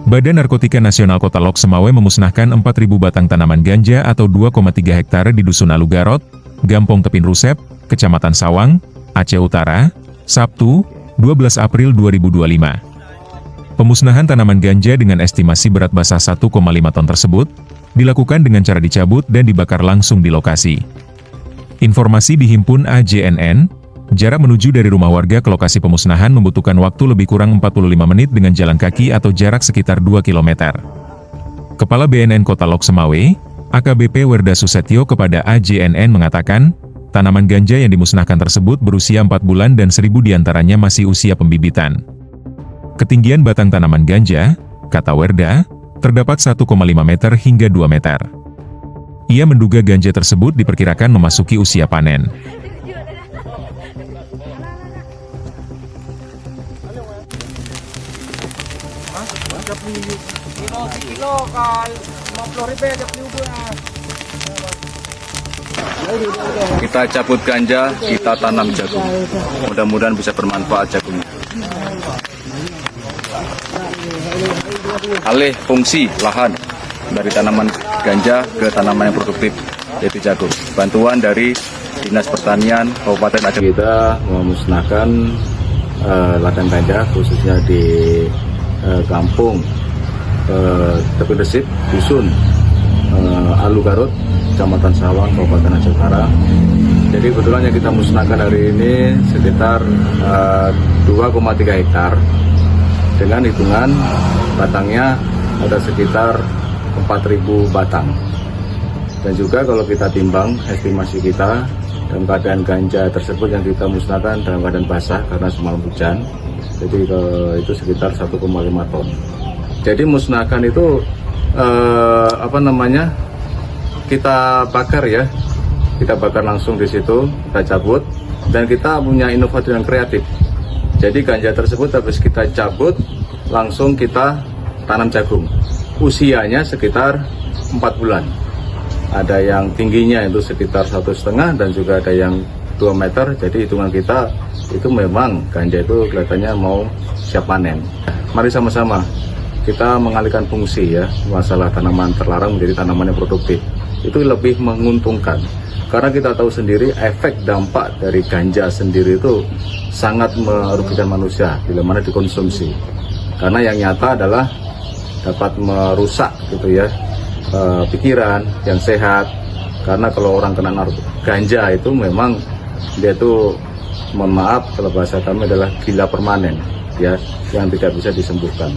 Badan Narkotika Nasional Kota Lok Semawe memusnahkan 4.000 batang tanaman ganja atau 2,3 hektare di Dusun Alugarot, Gampong Tepin Rusep, Kecamatan Sawang, Aceh Utara, Sabtu, 12 April 2025. Pemusnahan tanaman ganja dengan estimasi berat basa 1,5 ton tersebut, dilakukan dengan cara dicabut dan dibakar langsung di lokasi. Informasi dihimpun AJNN, jarak menuju dari rumah warga ke lokasi pemusnahan membutuhkan waktu lebih kurang 45 menit dengan jalan kaki atau jarak sekitar 2 km. Kepala BNN Kota Lok Semawe, AKBP Werda Susetyo kepada AJNN mengatakan, tanaman ganja yang dimusnahkan tersebut berusia 4 bulan dan 1.000 diantaranya masih usia pembibitan. Ketinggian batang tanaman ganja, kata Werda, terdapat 1,5 meter hingga 2 meter. Ia menduga ganja tersebut diperkirakan memasuki usia panen. Kita cabut ganja, kita tanam jagung. Mudah-mudahan bisa bermanfaat jagungnya. Alih fungsi lahan dari tanaman ganja ke tanaman yang produktif, yaitu jagung. Bantuan dari Dinas Pertanian Kabupaten Aceh. Kita memusnahkan ladang ganja khususnya di kampung Tepin Rusep, Dusun Alugarot, Kecamatan Sawang, Kabupaten Aceh Utara. Jadi kebetulan yang kita musnahkan hari ini sekitar 2,3 hektar dengan hitungan batangnya ada sekitar 4.000 batang. Dan juga kalau kita timbang estimasi kita dalam keadaan ganja tersebut yang kita musnahkan dalam keadaan basah karena semalam hujan, jadi itu sekitar 1,5 ton. Jadi musnahkan itu kita bakar ya, kita bakar langsung di situ, kita cabut, dan kita punya inovasi dan kreatif. Jadi ganja tersebut habis kita cabut, langsung kita tanam jagung. Usianya sekitar 4 bulan. Ada yang tingginya itu sekitar 1,5 dan juga ada yang 2 meter. Jadi hitungan kita itu memang ganja itu kelihatannya mau siap panen. Mari sama-sama kita mengalihkan fungsi ya, masalah tanaman terlarang menjadi tanaman yang produktif. Itu lebih menguntungkan. Karena kita tahu sendiri efek dampak dari ganja sendiri itu sangat merugikan manusia bila mana dikonsumsi. Karena yang nyata adalah dapat merusak gitu ya pikiran yang sehat. Karena kalau orang kena ganja itu memang dia itu, mohon maaf kalau bahasa kami adalah gila permanen ya, yang tidak bisa disembuhkan.